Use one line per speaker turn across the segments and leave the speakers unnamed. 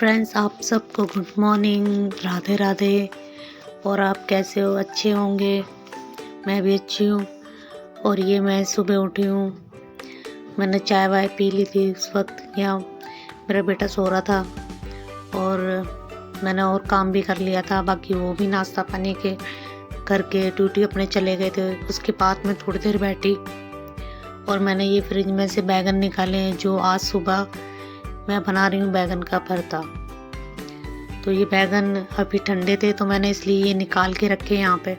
Friends, आप सबको good morning, Radhe Radhe. और आप कैसे हो? अच्छे होंगे। मैं भी अच्छी हूँ। और ये मैं सुबह उठी हूँ, मैंने चाय वाय पी ली थी। उस वक्त यहाँ मेरा बेटा सो रहा था और मैंने और काम भी कर लिया था। बाकी वो भी नाश्ता पानी के करके ड्यूटी अपने चले गए थे। उसके बाद मैं थोड़ी देर बैठी और मैंने ये फ्रिज में से बैगन निकाले हैं जो आज सुबह मैं बना रही हूँ बैगन का भरता। तो ये बैगन अभी ठंडे थे तो मैंने इसलिए ये निकाल के रखे यहाँ पे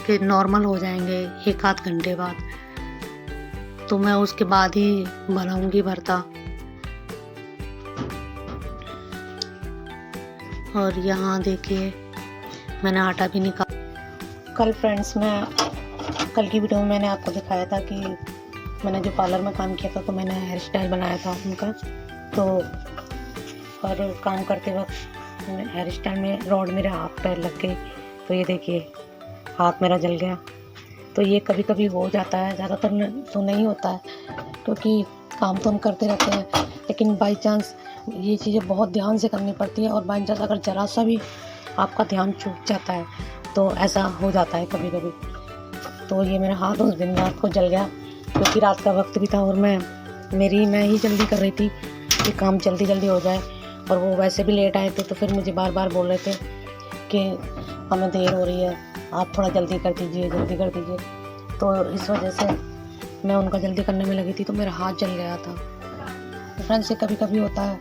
कि नॉर्मल हो जाएंगे एक आध घंटे बाद। तो मैं उसके बाद ही बनाऊंगी भरता। और यहाँ देखिए मैंने आटा भी निकाल। कल फ्रेंड्स, मैं कल की वीडियो में मैंने आपको दिखाया था कि मैंने जो पार्लर में काम किया था तो मैंने हेयर स्टाइल बनाया था उनका। तो और काम करते वक्त हेयर स्टाइल में रॉड मेरे हाथ पैर लग गए। तो ये देखिए हाथ मेरा जल गया। तो ये कभी कभी हो जाता है, ज़्यादातर तो नहीं होता है क्योंकि काम तो हम करते रहते हैं, लेकिन बाई चांस ये चीज़ें बहुत ध्यान से करनी पड़ती है। और बाई चांस अगर ज़रा सा भी आपका ध्यान चूक जाता है तो ऐसा हो जाता है कभी कभी। तो ये मेरा हाथ उस दिन रात को जल गया क्योंकि रात का वक्त भी था और मैं ही जल्दी कर रही थी कि काम जल्दी जल्दी हो जाए। और वो वैसे भी लेट आए थे तो फिर मुझे बार बार बोल रहे थे कि हमें देर हो रही है, आप थोड़ा जल्दी कर दीजिए, जल्दी कर दीजिए। तो इस वजह से मैं उनका जल्दी करने में लगी थी तो मेरा हाथ जल गया था। फ्रेंड्स, से कभी कभी होता है।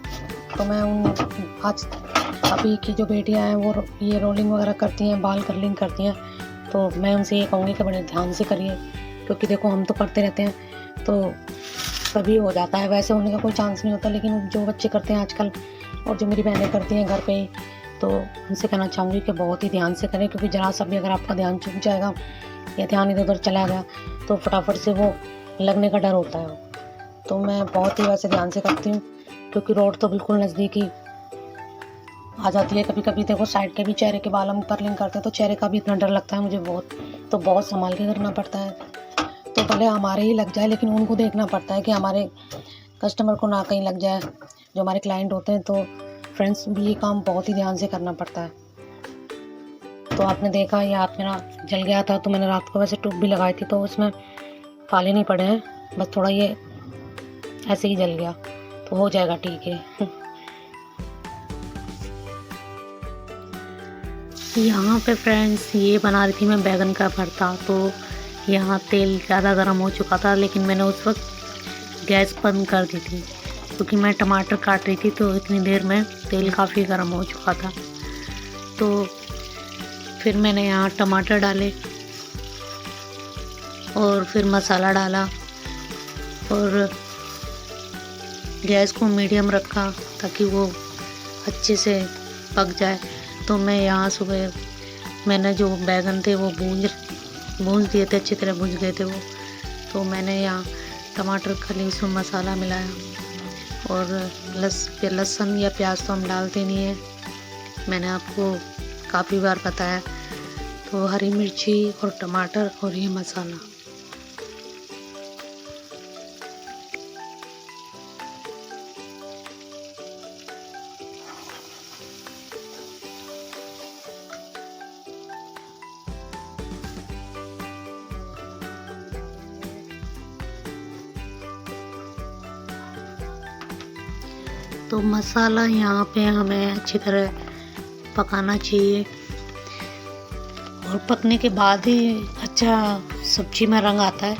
तो मैं आज अभी की जो बेटियां हैं वो ये रोलिंग वगैरह करती हैं, बाल कर्लिंग करती हैं। तो मैं उनसे ये कहूँगी कि बड़े ध्यान से करिए क्योंकि देखो हम तो करते रहते हैं तो कभी हो जाता है। वैसे होने का कोई चांस नहीं होता, लेकिन जो बच्चे करते हैं आजकल और जो मेरी बहनें करती हैं घर पे ही, तो उनसे कहना चाहूँगी कि बहुत ही ध्यान से करें क्योंकि ज़रा सा भी अगर आपका ध्यान चूक जाएगा या ध्यान इधर उधर चला गया तो फटाफट से वो लगने का डर होता है। तो मैं बहुत ही वैसे ध्यान से करती हूँ क्योंकि रोड तो बिल्कुल नज़दीक ही आ जाती है। कभी कभी देखो साइड के भी चेहरे के बाल हम कर्लिंग करते हैं तो चेहरे का भी इतना डर लगता है मुझे बहुत। तो बहुत संभाल के करना पड़ता है। तो भले हमारे ही लग जाए लेकिन उनको देखना पड़ता है कि हमारे कस्टमर को ना कहीं लग जाए, जो हमारे क्लाइंट होते हैं। तो फ्रेंड्स, भी ये काम बहुत ही ध्यान से करना पड़ता है। तो आपने देखा ये हाथ मेरा जल गया था तो मैंने रात को वैसे टूब भी लगाई थी तो उसमें काले नहीं पड़े हैं, बस थोड़ा ये ऐसे ही जल गया। तो हो जाएगा, ठीक है। यहाँ पे फ्रेंड्स ये बना रही थी मैं बैगन का भरता। तो यहाँ तेल ज़्यादा गर्म हो चुका था लेकिन मैंने उस वक्त गैस बंद कर दी थी क्योंकि मैं टमाटर काट रही थी। तो इतनी देर में तेल काफ़ी गर्म हो चुका था। तो फिर मैंने यहाँ टमाटर डाले और फिर मसाला डाला और गैस को मीडियम रखा ताकि वो अच्छे से पक जाए। तो मैं यहाँ सुबह मैंने जो बैगन थे वो भूंज दिए थे, अच्छी तरह भूंज गए थे वो। तो मैंने यहाँ टमाटर का लहसुन मसाला मिलाया और लहसुन या प्याज तो हम डालते नहीं हैं, मैंने आपको काफ़ी बार बताया। तो हरी मिर्ची और टमाटर और ये मसाला। तो मसाला यहाँ पे हमें अच्छी तरह पकाना चाहिए और पकने के बाद ही अच्छा सब्जी में रंग आता है।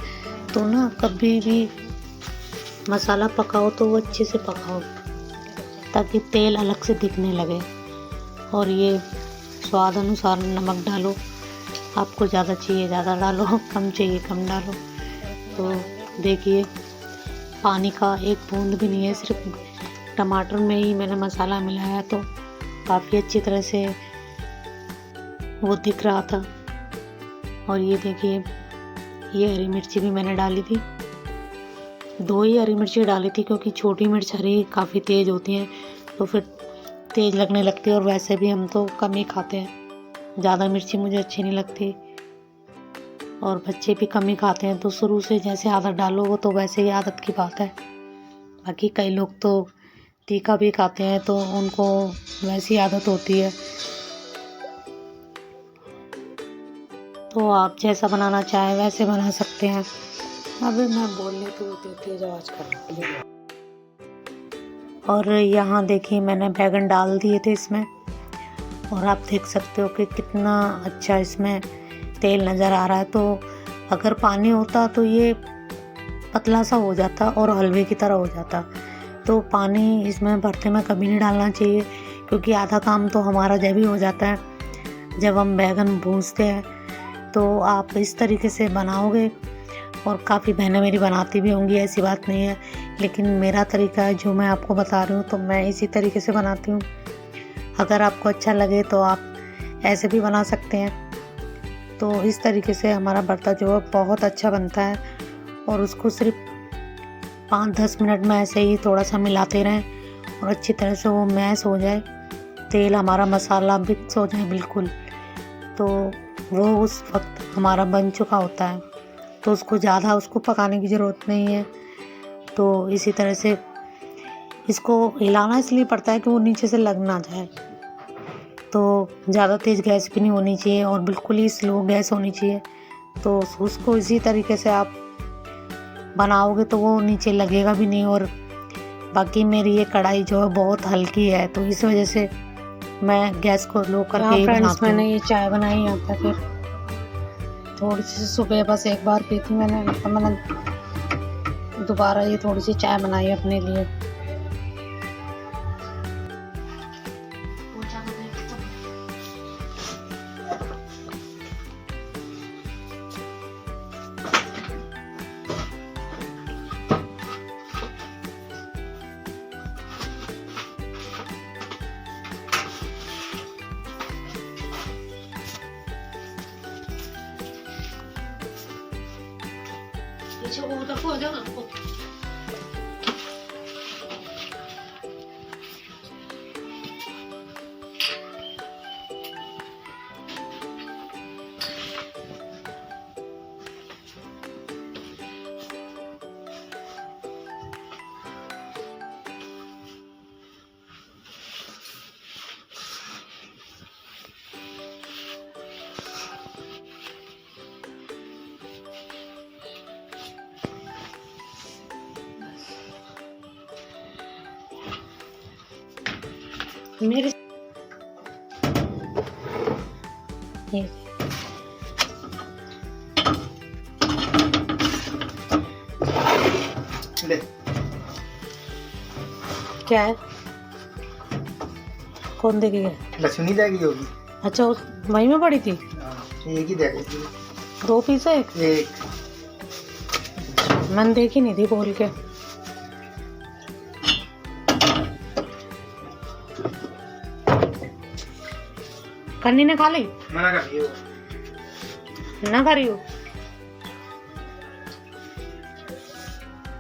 तो ना कभी भी मसाला पकाओ तो वो अच्छे से पकाओ ताकि तेल अलग से दिखने लगे। और ये स्वाद अनुसार नमक डालो, आपको ज़्यादा चाहिए ज़्यादा डालो, कम चाहिए कम डालो। तो देखिए पानी का एक बूंद भी नहीं है, सिर्फ टमाटर में ही मैंने मसाला मिलाया तो काफ़ी अच्छी तरह से वो दिख रहा था। और ये देखिए ये हरी मिर्ची भी मैंने डाली थी, 2 ही हरी मिर्ची डाली थी क्योंकि छोटी मिर्च हरी काफ़ी तेज़ होती हैं तो फिर तेज़ लगने लगती है। और वैसे भी हम तो कम ही खाते हैं, ज़्यादा मिर्ची मुझे अच्छी नहीं लगती और बच्चे भी कम ही खाते हैं। तो शुरू से जैसे आदत डालो वो तो वैसे ही आदत की बात है। बाकी कई लोग तो तीखा भी खाते हैं तो उनको वैसी आदत होती है। तो आप जैसा बनाना चाहें वैसे बना सकते हैं। अभी मैं बोलने तो तेज आवाज़ कर रही हूँ। और यहाँ देखिए मैंने बैगन डाल दिए थे इसमें, और आप देख सकते हो कि कितना अच्छा इसमें तेल नज़र आ रहा है। तो अगर पानी होता तो ये पतला सा हो जाता और हलवे की तरह हो जाता। तो पानी इसमें भरते में कभी नहीं डालना चाहिए, क्योंकि आधा काम तो हमारा जब ही हो जाता है जब हम बैगन भूनते हैं। तो आप इस तरीके से बनाओगे, और काफ़ी बहनें मेरी बनाती भी होंगी, ऐसी बात नहीं है, लेकिन मेरा तरीका है जो मैं आपको बता रही हूँ, तो मैं इसी तरीके से बनाती हूँ। अगर आपको अच्छा लगे तो आप ऐसे भी बना सकते हैं। तो इस तरीके से हमारा भरता जो है बहुत अच्छा बनता है, और उसको सिर्फ 5-10 मिनट में ऐसे ही थोड़ा सा मिलाते रहें और अच्छी तरह से वो मैश हो जाए, तेल हमारा मसाला मिक्स हो जाए बिल्कुल। तो वो उस वक्त हमारा बन चुका होता है, तो उसको पकाने की ज़रूरत नहीं है। तो इसी तरह से इसको हिलाना इसलिए पड़ता है कि वो नीचे से लग ना जाए। तो ज़्यादा तेज़ गैस भी नहीं होनी चाहिए और बिल्कुल ही स्लो गैस होनी चाहिए। तो उसको इसी तरीके से आप बनाओगे तो वो नीचे लगेगा भी नहीं। और बाकी मेरी ये कढ़ाई जो है बहुत हल्की है, तो इस वजह से मैं गैस को लो करके ही बनाती हूँ। मैंने ये चाय बनाई यहाँ पे, फिर थोड़ी सी सुबह बस एक बार पी थी मैंने, तो मैंने दोबारा ये थोड़ी सी चाय बनाई अपने लिए। मेरे ये ले क्या है, कौन देगी?
लक्ष्मी देगी होगी।
अच्छा, उस वहीं में पड़ी थी।
एक ही देगी,
2 पीस है।
एक
मैंने देखी नहीं थी बोल के। कन्नी ने खा ली?
मना कर दियो।
ना खा रही हो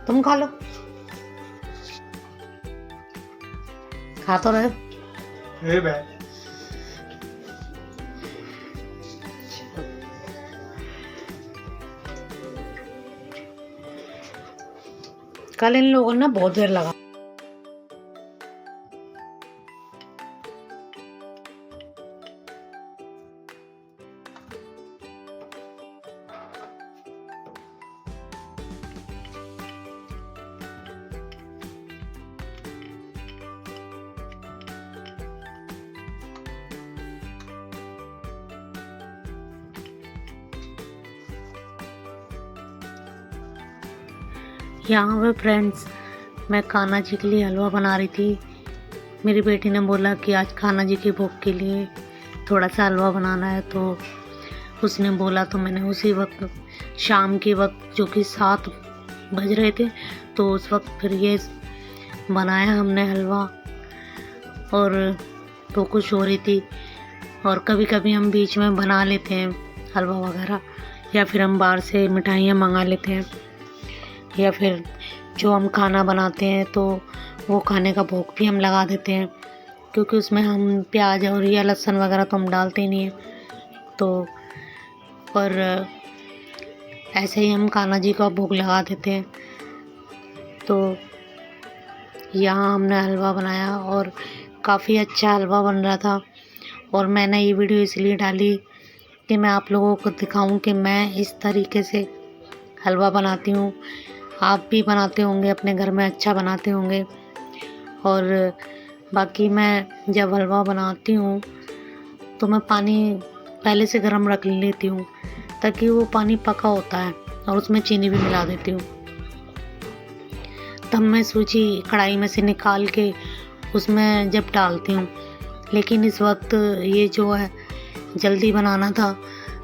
तुम, खा लो। खा तो रहे हो। कल इन लोगों ने बहुत देर लगा। यहाँ पे फ्रेंड्स मैं कान्हा जी के लिए हलवा बना रही थी। मेरी बेटी ने बोला कि आज कान्हा जी के भोग के लिए थोड़ा सा हलवा बनाना है, तो उसने बोला, तो मैंने उसी वक्त शाम के वक्त जो कि 7 बज रहे थे, तो उस वक्त फिर ये बनाया हमने हलवा। और तो खुश हो रही थी। और कभी कभी हम बीच में बना लेते हैं हलवा वगैरह, या फिर हम बाहर से मिठाइयाँ मंगा लेते हैं, या फिर जो हम खाना बनाते हैं तो वो खाने का भोग भी हम लगा देते हैं, क्योंकि उसमें हम प्याज और या लहसुन वगैरह तो हम डालते ही नहीं हैं। तो पर ऐसे ही हम कान्हा जी का भोग लगा देते हैं। तो यहाँ हमने हलवा बनाया और काफ़ी अच्छा हलवा बन रहा था। और मैंने ये वीडियो इसलिए डाली कि मैं आप लोगों को दिखाऊं कि मैं इस तरीके से हलवा बनाती हूँ। आप भी बनाते होंगे, अपने घर में अच्छा बनाते होंगे। और बाकी मैं जब हलवा बनाती हूँ तो मैं पानी पहले से गर्म रख लेती हूँ ताकि वो पानी पका होता है, और उसमें चीनी भी मिला देती हूँ। तब मैं सूजी कढ़ाई में से निकाल के उसमें जब डालती हूँ। लेकिन इस वक्त ये जो है जल्दी बनाना था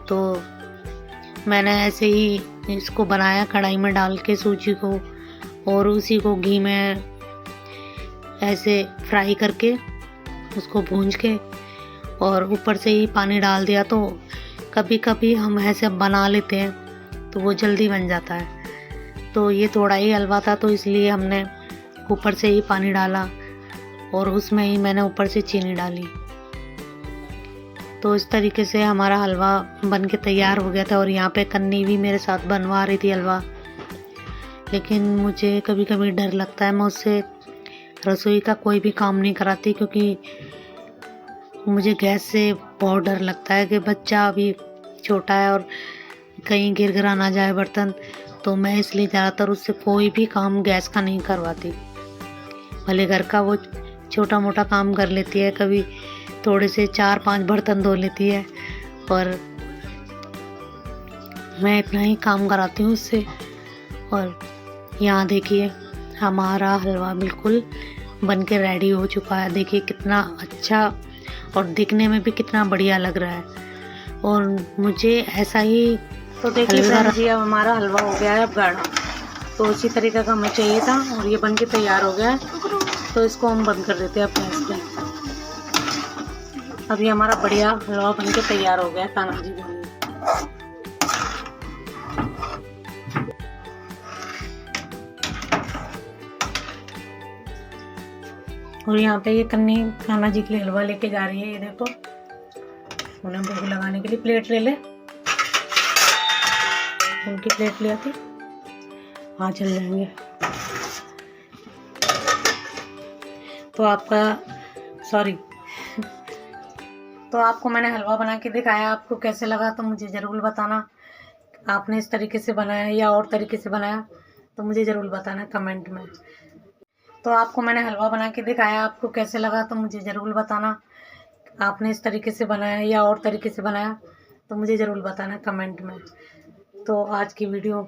तो मैंने ऐसे ही इसको बनाया कढ़ाई में डाल के सूजी को, और उसी को घी में ऐसे फ्राई करके उसको भूंज के और ऊपर से ही पानी डाल दिया। तो कभी कभी हम ऐसे बना लेते हैं तो वो जल्दी बन जाता है। तो ये थोड़ा ही हलवा था तो इसलिए हमने ऊपर से ही पानी डाला और उसमें ही मैंने ऊपर से चीनी डाली। तो इस तरीके से हमारा हलवा बन के तैयार हो गया था। और यहाँ पे कन्नी भी मेरे साथ बनवा रही थी हलवा। लेकिन मुझे कभी कभी डर लगता है, मैं उससे रसोई का कोई भी काम नहीं कराती, क्योंकि मुझे गैस से बहुत डर लगता है कि बच्चा अभी छोटा है और कहीं गिर गिरा ना जाए बर्तन। तो मैं इसलिए ज़्यादातर उससे कोई भी काम गैस का नहीं करवाती। भले घर का वो छोटा मोटा काम कर लेती है, कभी थोड़े से 4-5 बर्तन धो लेती है, और मैं इतना ही काम कराती हूँ उससे। और यहाँ देखिए हमारा हलवा बिल्कुल बन के रेडी हो चुका है। देखिए कितना अच्छा और दिखने में भी कितना बढ़िया लग रहा है। और मुझे ऐसा ही तो देखिए फ्रेंड्स, ये अब हमारा हलवा हो गया है अब गाढ़ा। तो इसी तरीके का हमें चाहिए था और ये बन के तैयार हो गया है। तो इसको हम बंद कर देते हैं अब गैस पे। अब ये हमारा बढ़िया हलवा बन के तैयार हो गया है कान्हा जी बनिए। और यहाँ पे ये कन्नी कान्हा जी के लिए हलवा लेके जा रही है। ये देखो, उन्हें भोग लगाने के लिए प्लेट ले ले, उनकी प्लेट ले आती। हाँ चल जाएंगे। तो आपको मैंने हलवा बना के दिखाया, आपको कैसे लगा तो मुझे ज़रूर बताना। आपने इस तरीके से बनाया या और तरीके से बनाया तो मुझे ज़रूर बताना कमेंट में। तो आपको मैंने हलवा बना के दिखाया, आपको कैसे लगा तो मुझे ज़रूर बताना। आपने इस तरीके से बनाया या और तरीके से बनाया तो मुझे ज़रूर बताना कमेंट में। तो आज की वीडियो